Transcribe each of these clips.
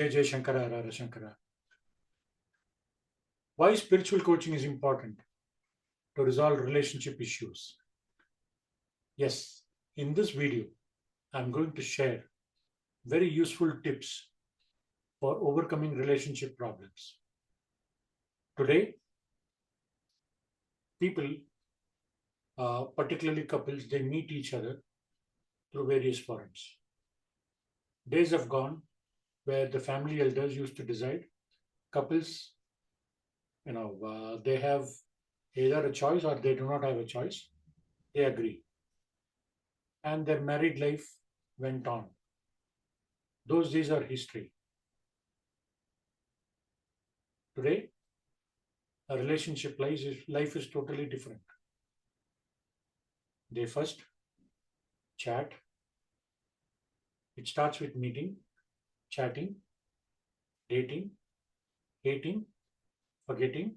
Jai Shankara Rara Shankara. Why spiritual coaching is important to resolve relationship issues? Yes, in this video, I'm going to share very useful tips for overcoming relationship problems. Today, people, particularly couples, they meet each other through various forums. Days have gone where the family elders used to decide. Couples, they have either a choice or they do not have a choice. They agree. And their married life went on. Those days are history. Today, a relationship life is totally different. They first chat. It starts with meeting, chatting, dating, hating, forgetting,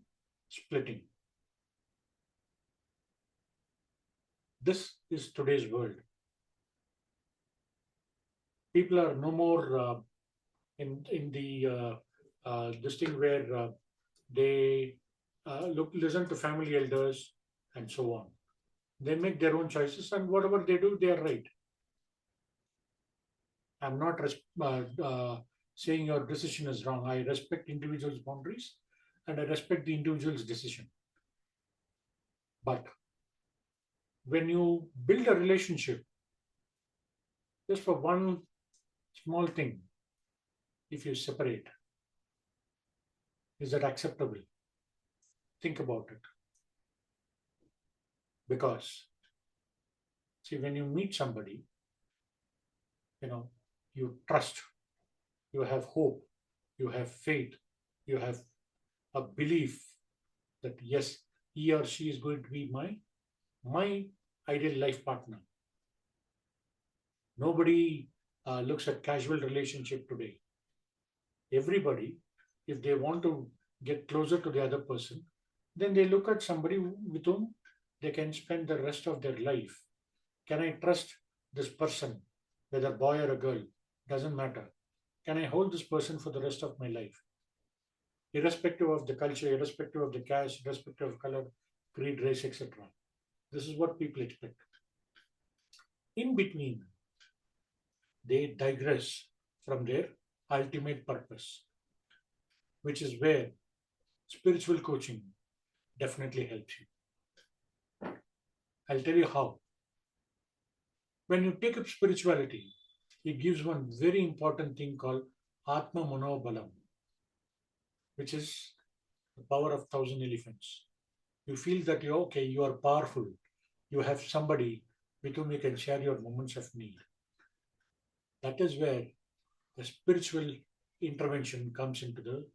splitting. This is today's world. People are no more in the this thing where they listen to family elders and so on. They make their own choices, and whatever they do, they are right. I'm not saying your decision is wrong. I respect individuals' boundaries, and I respect the individual's decision. But when you build a relationship, just for one small thing, if you separate, is that acceptable? Think about it. Because, see, when you meet somebody, you trust, you have hope, you have faith, you have a belief that yes, he or she is going to be my ideal life partner. Nobody looks at casual relationship today. Everybody, if they want to get closer to the other person, then they look at somebody with whom they can spend the rest of their life. Can I trust this person, whether boy or a girl? Doesn't matter. Can I hold this person for the rest of my life? Irrespective of the culture, irrespective of the caste, irrespective of color, creed, race, etc. This is what people expect. In between, they digress from their ultimate purpose, which is where spiritual coaching definitely helps you. I'll tell you how. When you take up spirituality, it gives one very important thing called Atma Manobalam, which is the power of 1,000 elephants. You feel that you are powerful. You have somebody with whom you can share your moments of need. That is where the spiritual intervention comes into the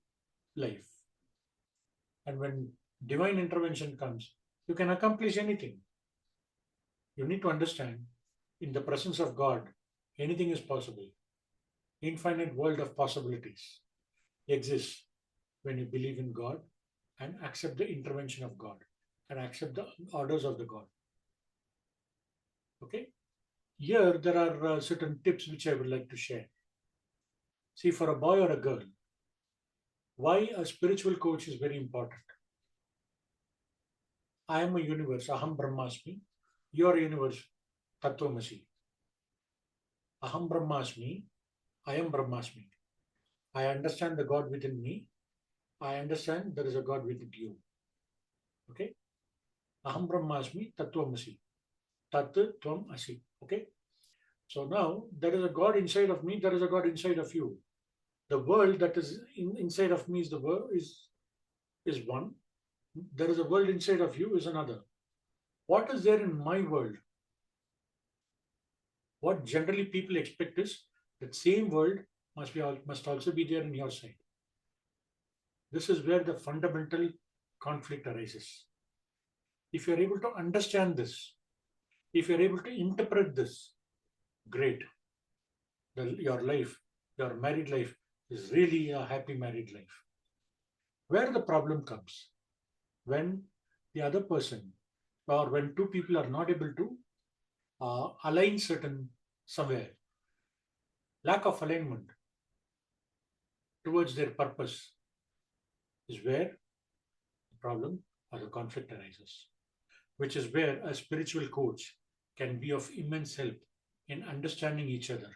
life. And when divine intervention comes, you can accomplish anything. You need to understand, in the presence of God, anything is possible. Infinite world of possibilities exists when you believe in God and accept the intervention of God and accept the orders of the God. Okay? Here, there are certain tips which I would like to share. See, for a boy or a girl, why a spiritual coach is very important. I am a universe, Aham Brahmasmi. You are a universe, Tattvamasi. Aham Brahmasmi, I am Brahmasmi. I understand the God within me. I understand there is a God within you. Okay? Aham Brahmasmi, Tattvamasi. Tat Tvam Asi. Okay? So now there is a God inside of me, there is a God inside of you. The world that is inside of me is the world is one. There is a world inside of you is another. What is there in my world? What generally people expect is that same world must also be there in your side. This is where the fundamental conflict arises. If you're able to understand this, if you're able to interpret this, great. Your life, your married life is really a happy married life. Where the problem comes, when the other person or when two people are not able to align certain somewhere, lack of alignment, towards their purpose is where the problem or the conflict arises, which is where a spiritual coach can be of immense help in understanding each other,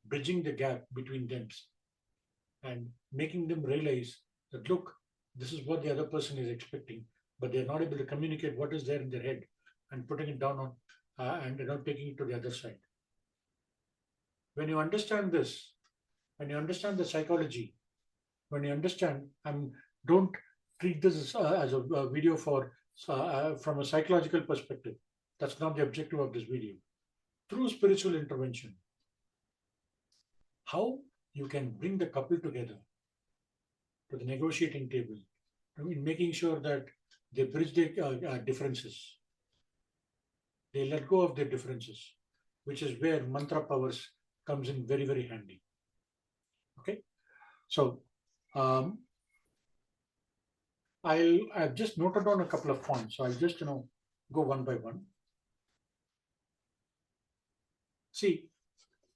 bridging the gap between them, and making them realize that, look, this is what the other person is expecting, but they're not able to communicate what is there in their head and putting it down on and taking it to the other side. When you understand this, when you understand the psychology, when you understand, don't treat this as a video for from a psychological perspective. That's not the objective of this video. Through spiritual intervention, how you can bring the couple together to the negotiating table, I mean, making sure that they bridge their differences, they let go of their differences, which is where mantra powers comes in very, very handy. Okay, so um, I've just noted down a couple of points, so I'll just go one by one. See,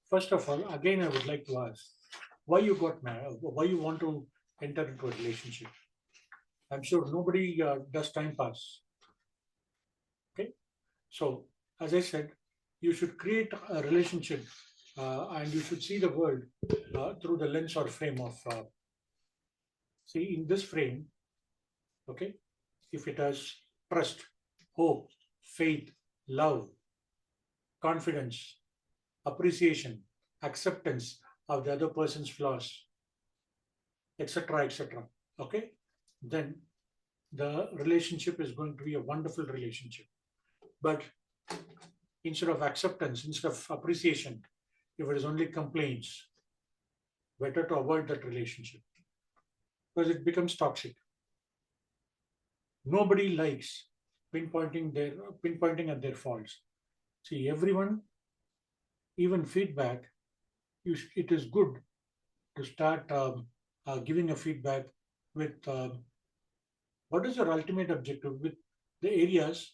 first of all, again, I would like to ask why you got married, why you want to enter into a relationship. I'm sure nobody does time pass. Okay, so as I said, you should create a relationship and you should see the world through the lens or frame of. See, in this frame, okay, if it has trust, hope, faith, love, confidence, appreciation, acceptance of the other person's flaws, etc., etc. Okay, then the relationship is going to be a wonderful relationship. But instead of acceptance, instead of appreciation, if it is only complaints, better to avoid that relationship because it becomes toxic. Nobody likes pinpointing at their faults. See, everyone, even feedback, it is good to start giving a feedback with what is your ultimate objective with the areas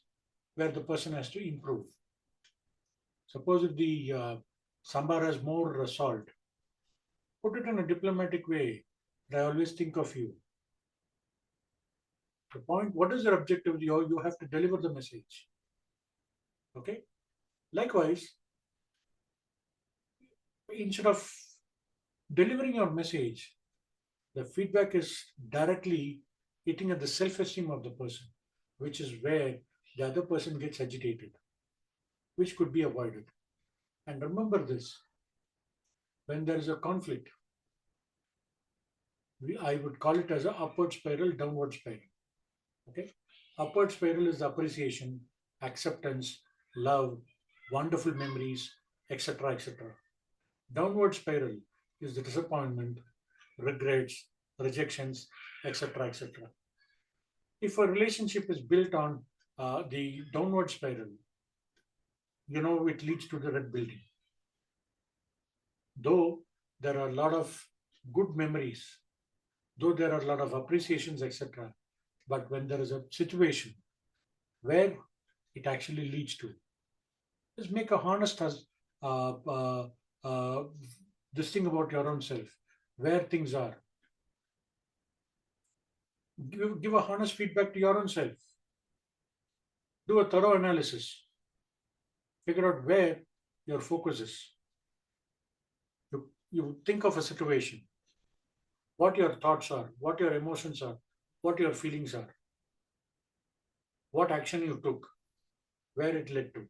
where the person has to improve. Suppose if the sambar has more salt, put it in a diplomatic way. I always think of you. The point, what is your objective? You have to deliver the message. Okay. Likewise, instead of delivering your message, the feedback is directly hitting at the self-esteem of the person, which is where the other person gets agitated, which could be avoided. And remember this, when there is a conflict, I would call it as an upward spiral, downward spiral. Okay, upward spiral is appreciation, acceptance, love, wonderful memories, etc., etc. Downward spiral is the disappointment, regrets, rejections, etc., etc. If a relationship is built on the downward spiral, it leads to the red building. Though there are a lot of good memories, though there are a lot of appreciations, etc., but when there is a situation where it actually leads to, just make a honest uh, uh, uh, this thing about your own self, where things are. Give a honest feedback to your own self. Do a thorough analysis. Figure out where your focus is. You think of a situation, what your thoughts are, what your emotions are, what your feelings are, what action you took, where it led to.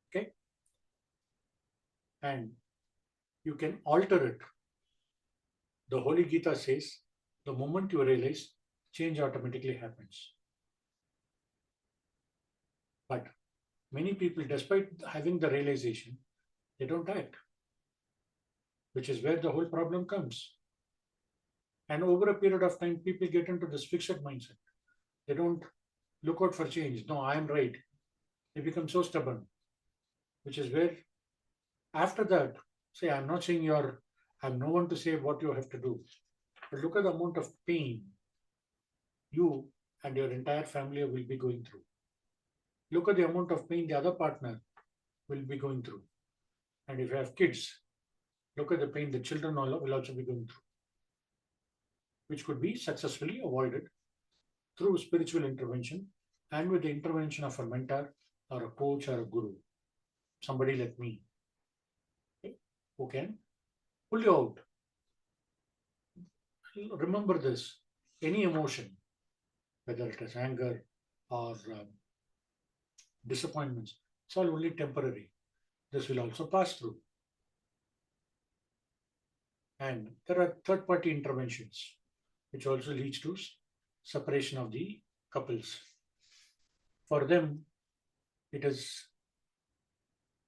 Okay? And you can alter it. The Holy Gita says, the moment you realize, change automatically happens. But many people, despite having the realization, they don't act, which is where the whole problem comes. And over a period of time, people get into this fixed mindset. They don't look out for change. No, I am right. They become so stubborn, which is where after that, say, I'm no one to say what you have to do. But look at the amount of pain you and your entire family will be going through. Look at the amount of pain the other partner will be going through. And if you have kids, look at the pain the children will also be going through, which could be successfully avoided through spiritual intervention and with the intervention of a mentor or a coach or a guru, somebody like me, okay, who can pull you out. Remember this, any emotion, whether it is anger or disappointments, it's all only temporary. This will also pass through. And there are third party interventions, which also leads to separation of the couples. For them, it is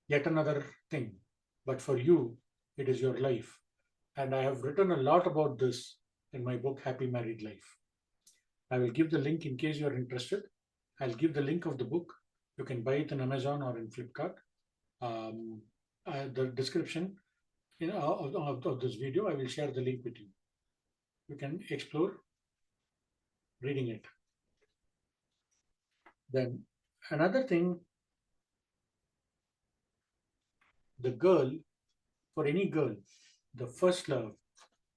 yet another thing, but for you, it is your life. And I have written a lot about this in my book, Happy Married Life. I will give the link in case you're interested. I'll give the link of the book. You can buy it in Amazon or in Flipkart. The description of this video, I will share the link with you. You can explore reading it. Then another thing, the girl, for any girl, the first love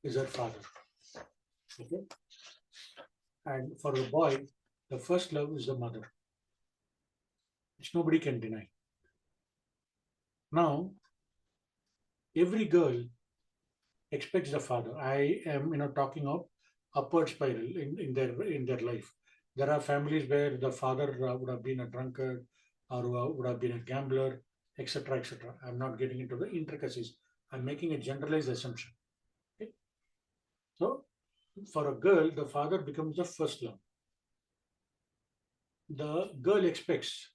is her father. Okay? And for the boy, the first love is the mother, which nobody can deny. Now, every girl expects the father. I am, talking of upward spiral in their life. There are families where the father would have been a drunkard or would have been a gambler, etc., etc. I'm not getting into the intricacies. I'm making a generalized assumption. Okay? So, for a girl, the father becomes the first love. The girl expects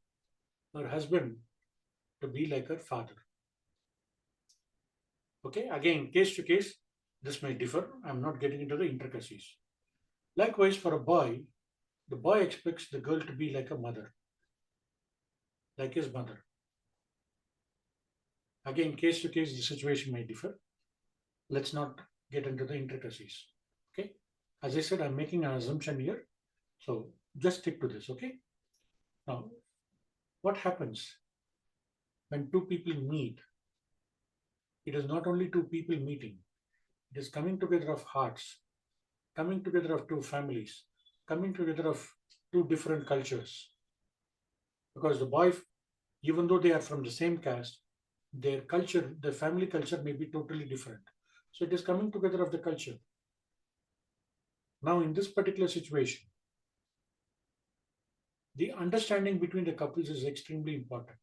her husband to be like her father. Okay, again, case to case, this may differ. I'm not getting into the intricacies. Likewise, for a boy, the boy expects the girl to be like a mother, like his mother. Again, case to case, the situation may differ. Let's not get into the intricacies. Okay, as I said, I'm making an assumption here, so just stick to this. Okay, now what happens when two people meet? It is not only two people meeting, it is coming together of hearts, coming together of two families, coming together of two different cultures. Because the boy, even though they are from the same caste, their culture, their family culture may be totally different. So it is coming together of the culture. Now, in this particular situation, the understanding between the couples is extremely important.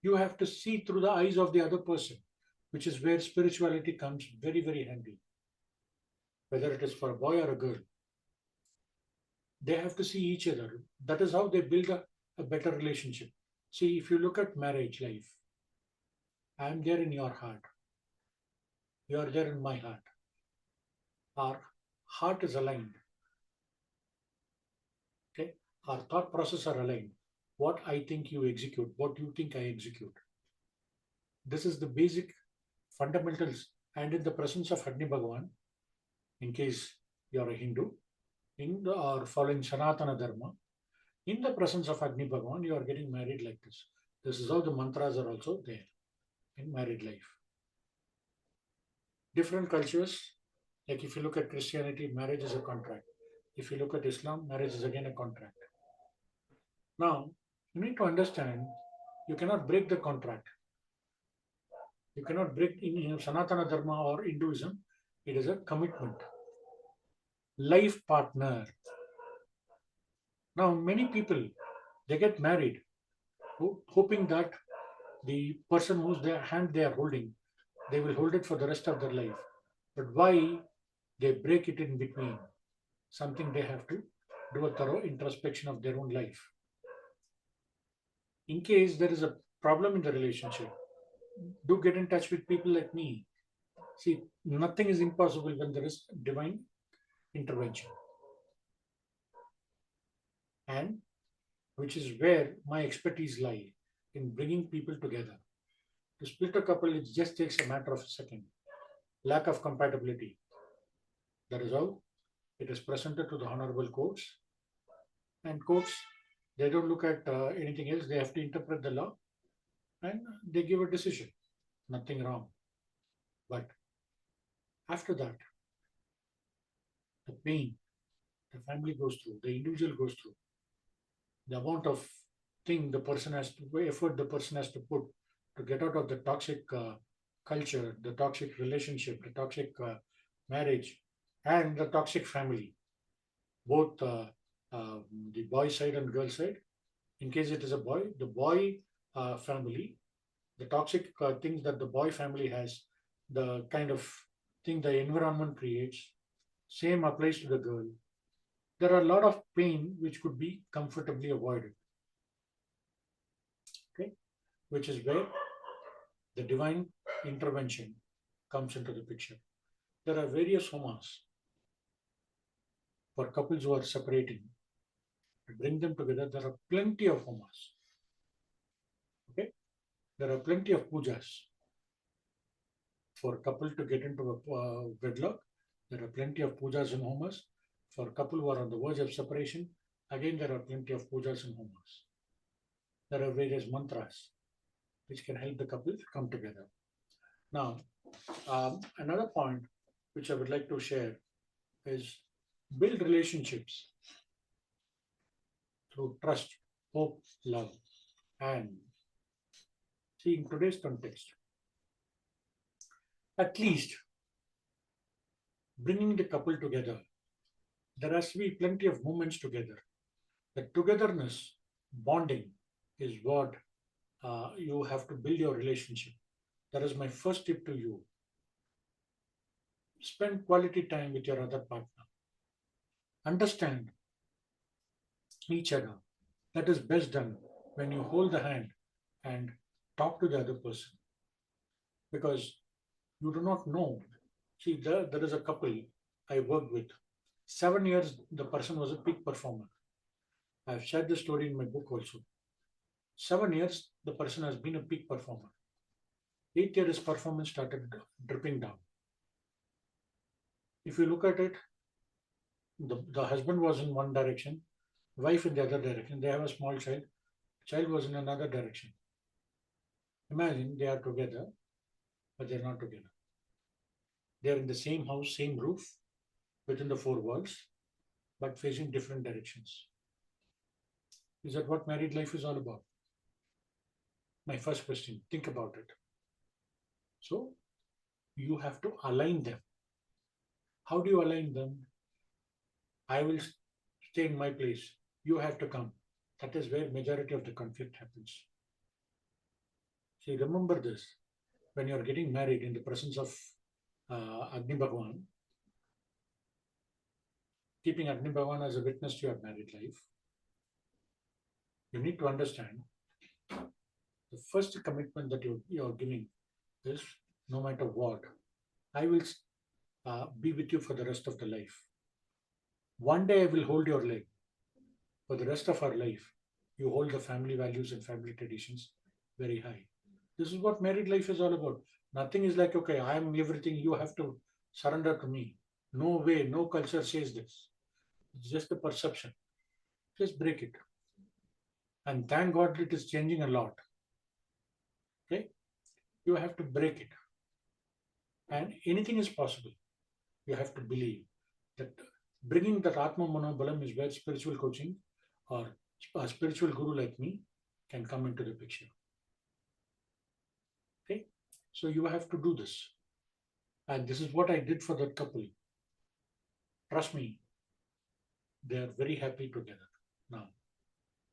You have to see through the eyes of the other person, which is where spirituality comes very, very handy. Whether it is for a boy or a girl, they have to see each other. That is how they build a better relationship. See, if you look at marriage life, I am there in your heart. You are there in my heart. Our heart is aligned. Okay? Our thought process are aligned. What I think you execute, what you think I execute. This is the basic fundamentals. And in the presence of Agni Bhagavan, in case you are a Hindu, or following Sanatana Dharma, in the presence of Agni Bhagavan, you are getting married like this. This is how the mantras are also there in married life. Different cultures, like if you look at Christianity, marriage is a contract. If you look at Islam, marriage is again a contract. Now, you need to understand you cannot break the contract. You cannot break in Sanatana Dharma or Hinduism. It is a commitment. Life partner. Now, many people they get married, hoping that the person whose their hand they are holding, they will hold it for the rest of their life. But why they break it in between? Something they have to do a thorough introspection of their own life. In case there is a problem in the relationship, do get in touch with people like me. See, nothing is impossible when there is divine intervention. And which is where my expertise lie in bringing people together. To split a couple, it just takes a matter of a second. Lack of compatibility. That is how it is presented to the honorable courts. And courts, they don't look at anything else. They have to interpret the law and they give a decision. Nothing wrong. But after that, the pain the family goes through, the individual goes through, the amount of thing the person has to effort the person has to put to get out of the toxic culture, the toxic relationship, the toxic marriage, and the toxic family, both uh, the boy side and girl side. In case it is a boy, the boy family, the toxic things that the boy family has, the kind of thing the environment creates, same applies to the girl. There are a lot of pain which could be comfortably avoided. Okay, which is where the divine intervention comes into the picture. There are various homas for couples who are separating. To bring them together, there are plenty of homas. Okay, there are plenty of pujas for a couple to get into a wedlock. There are plenty of pujas and homas for a couple who are on the verge of separation. Again, there are plenty of pujas and homas. There are various mantras which can help the couple come together. Now, another point which I would like to share is build relationships through trust, hope, love, and see in today's context, at least bringing the couple together, there has to be plenty of moments together. The togetherness, bonding is what you have to build your relationship. That is my first tip to you. Spend quality time with your other partner. Understand each other. That is best done when you hold the hand and talk to the other person because you do not know. See, there is a couple I worked with. 7 years, the person was a peak performer. I've shared the story in my book also. 7 years, the person has been a peak performer. 8 year, his performance started dripping down. If you look at it, the husband was in one direction, wife in the other direction. They have a small child. Child was in another direction. Imagine they are together, but they're not together. They're in the same house, same roof, within the four walls, but facing different directions. Is that what married life is all about? My first question, think about it. So you have to align them. How do you align them? I will stay in my place. You have to come. That is where majority of the conflict happens. See, remember this. When you're getting married in the presence of Agni Bhagwan, keeping Agni Bhagwan as a witness to your married life, you need to understand the first commitment that you're giving is no matter what, I will be with you for the rest of the life. One day I will hold your leg. For the rest of our life, you hold the family values and family traditions very high. This is what married life is all about. Nothing is like, okay, I am everything, you have to surrender to me. No way, no culture says this. It's just a perception. Just break it. And thank God it is changing a lot. Okay? You have to break it. And anything is possible. You have to believe that bringing that Atma Manobalam is where spiritual coaching or a spiritual guru like me can come into the picture. Okay? So you have to do this. And this is what I did for that couple. Trust me, they are very happy together now.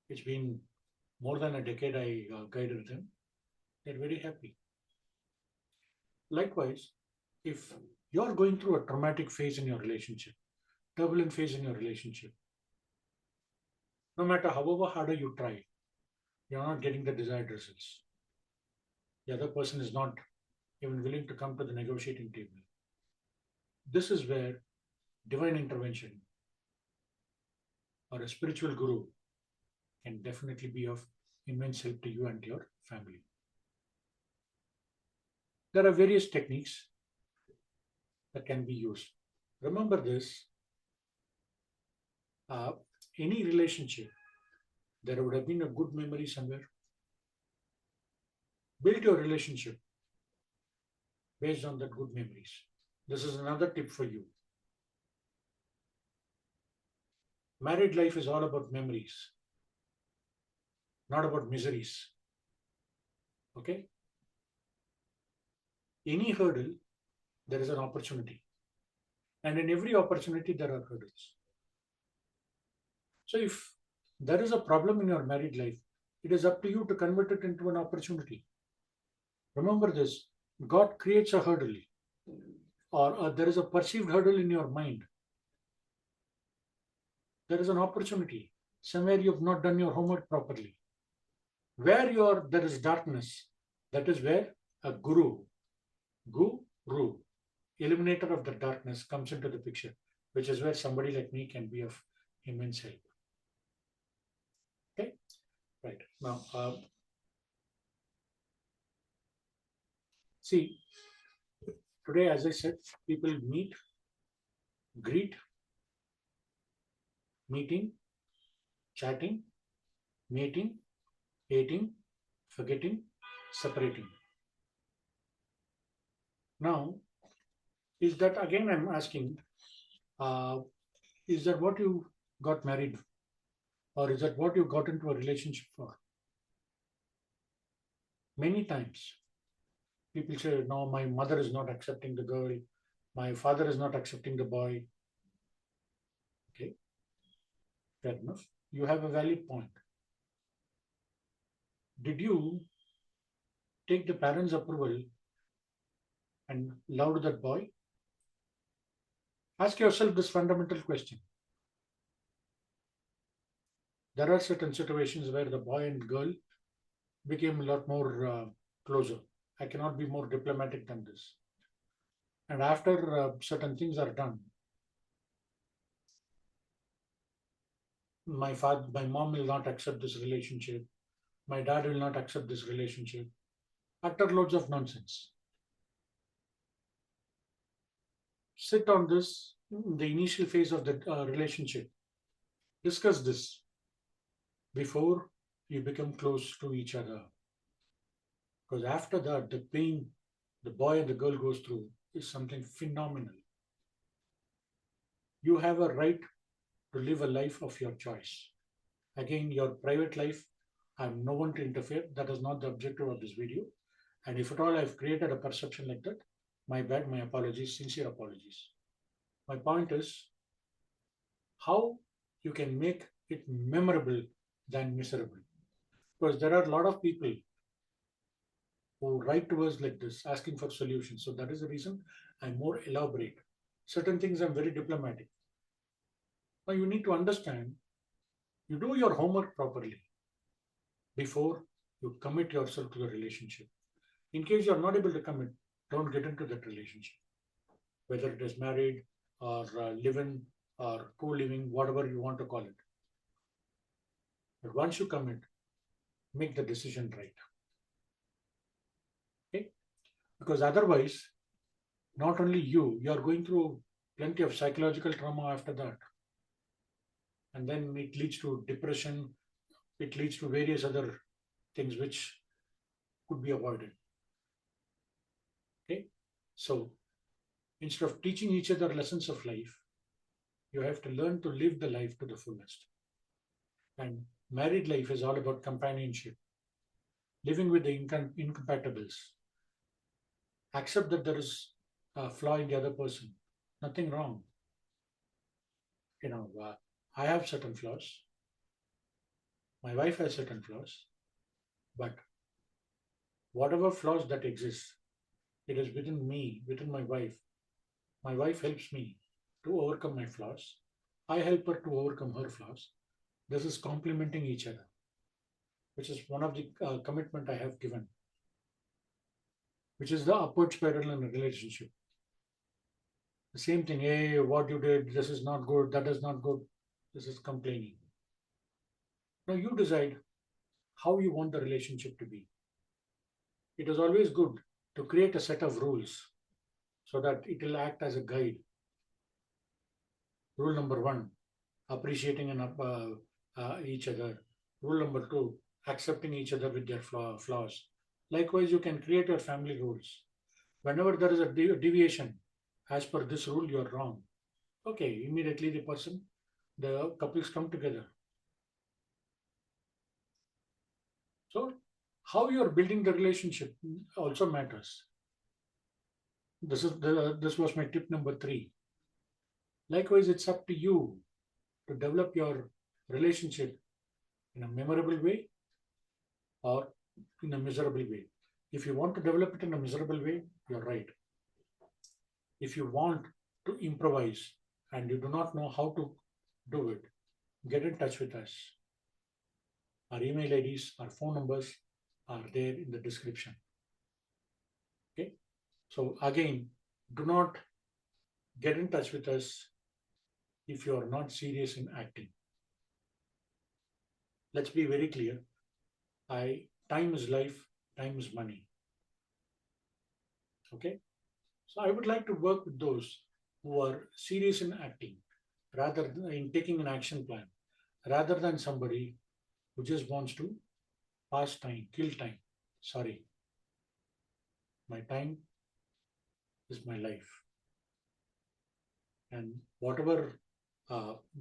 It's been more than a decade I guided them. They're very happy. Likewise, if you're going through a traumatic phase in your relationship, turbulent phase in your relationship, no matter however harder you try, you're not getting the desired results. The other person is not even willing to come to the negotiating table. This is where divine intervention or a spiritual guru can definitely be of immense help to you and your family. There are various techniques that can be used. Remember this, uh, any relationship, there would have been a good memory somewhere. Build your relationship based on that good memories. This is another tip for you. Married life is all about memories, not about miseries. Okay? Any hurdle, there is an opportunity. And in every opportunity, there are hurdles. So if there is a problem in your married life, it is up to you to convert it into an opportunity. Remember this, God creates a hurdle, or there is a perceived hurdle in your mind. There is an opportunity. Somewhere you have not done your homework properly. Where there is darkness, that is where a guru, eliminator of the darkness, comes into the picture, which is where somebody like me can be of immense help. Okay, right now, see, today, as I said, people meet, greet, meeting, chatting, mating, hating, forgetting, separating. Now, is that again? I'm asking, is that what you got married, or is that what you got into a relationship for? Many times, people say, "No, my mother is not accepting the girl, my father is not accepting the boy." Okay, fair enough. You have a valid point. Did you take the parents' approval and love that boy? Ask yourself this fundamental question. There are certain situations where the boy and girl became a lot more closer. I cannot be more diplomatic than this. And after certain things are done, my mom will not accept this relationship. My dad will not accept this relationship. Utter loads of nonsense. Sit on this, the initial phase of the relationship. Discuss this before you become close to each other. Because after that, the pain the boy and the girl goes through is something phenomenal. You have a right to live a life of your choice. Again, your private life, I have no one to interfere. That is not the objective of this video. And if at all I've created a perception like that, my bad, my apologies, sincere apologies. My point is how you can make it memorable than miserable. Because there are a lot of people who write to us like this, asking for solutions. So that is the reason I'm more elaborate. Certain things I'm very diplomatic. Now you need to understand, you do your homework properly before you commit yourself to the relationship. In case you're not able to commit, don't get into that relationship. Whether it is married or live-in or co-living, whatever you want to call it. But once you commit, make the decision right. Okay? Because otherwise, not only you are going through plenty of psychological trauma after that. And then it leads to depression, it leads to various other things which could be avoided. Okay? So instead of teaching each other lessons of life, you have to learn to live the life to the fullest. And married life is all about companionship, living with the incompatibles. Accept that there is a flaw in the other person. Nothing wrong. I have certain flaws. My wife has certain flaws. But whatever flaws that exist, it is within me, within my wife. My wife helps me to overcome my flaws. I help her to overcome her flaws. This is complementing each other, which is one of the commitment I have given, which is the upward spiral in a relationship. The same thing, hey, what you did, this is not good, that is not good, this is complaining. Now you decide how you want the relationship to be. It is always good to create a set of rules so that it will act as a guide. Rule number 1, appreciating each other. Rule number 2, accepting each other with their flaws. Likewise, you can create your family rules. Whenever there is a deviation as per this rule, you're wrong. Okay, immediately the couples come together. So, how you're building the relationship also matters. This was my tip number 3. Likewise, it's up to you to develop your relationship in a memorable way or in a miserable way. If you want to develop it in a miserable way, you're right. If you want to improvise and you do not know how to do it, get in touch with us. Our email IDs, our phone numbers are there in the description. Okay. So again, do not get in touch with us if you are not serious in acting. Let's be very clear. Time is life, time is money. Okay. So I would like to work with those who are serious in acting, rather than in taking an action plan, rather than somebody who just wants to pass time, kill time. Sorry, my time is my life. And whatever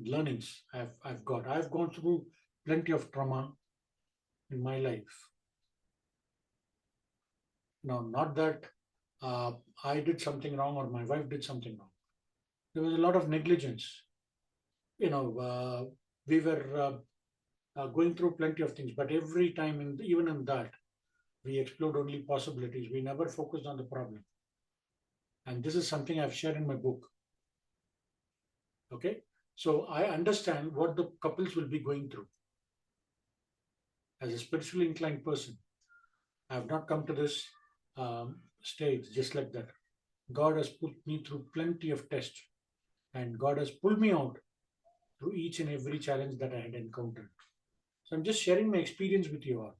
learnings I've gone through plenty of trauma in my life. Now, not that I did something wrong or my wife did something wrong. There was a lot of negligence. We were going through plenty of things, but every time, even in that, we explored only possibilities. We never focused on the problem. And this is something I've shared in my book. Okay. So I understand what the couples will be going through. As a spiritually inclined person, I have not come to this stage just like that. God has put me through plenty of tests, and God has pulled me out through each and every challenge that I had encountered. So I'm just sharing my experience with you all.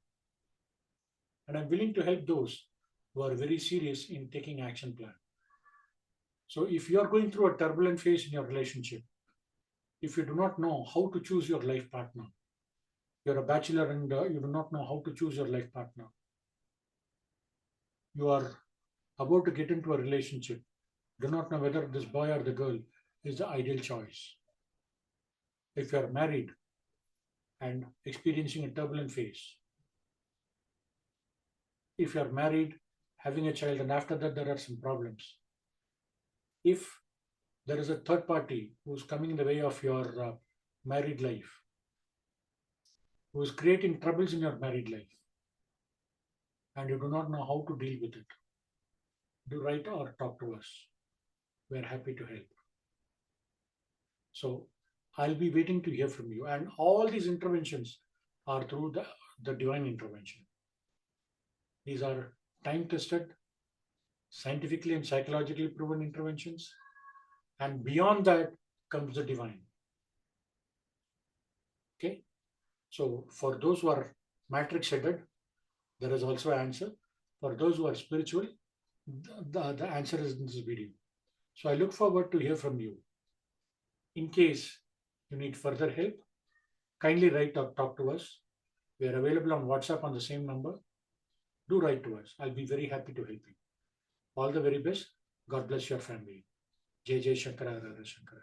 And I'm willing to help those who are very serious in taking action plan. So if you are going through a turbulent phase in your relationship, if you do not know how to choose your life partner, you're a bachelor and you do not know how to choose your life partner, you are about to get into a relationship, do not know whether this boy or the girl is the ideal choice. If you are married and experiencing a turbulent phase, if you are married, having a child, and after that there are some problems, if there is a third party who's coming in the way of your married life, who is creating troubles in your married life, and you do not know how to deal with it, do write or talk to us. We're happy to help. So I'll be waiting to hear from you. And all these interventions are through the divine intervention. These are time tested, scientifically and psychologically proven interventions. And beyond that comes the divine. Okay. So for those who are matrix headed, there is also an answer. For those who are spiritual, the answer is in this video. So I look forward to hear from you. In case you need further help, kindly write or talk to us. We are available on WhatsApp on the same number. Do write to us. I'll be very happy to help you. All the very best. God bless your family. Jai Jai Shankara Rara Shankara.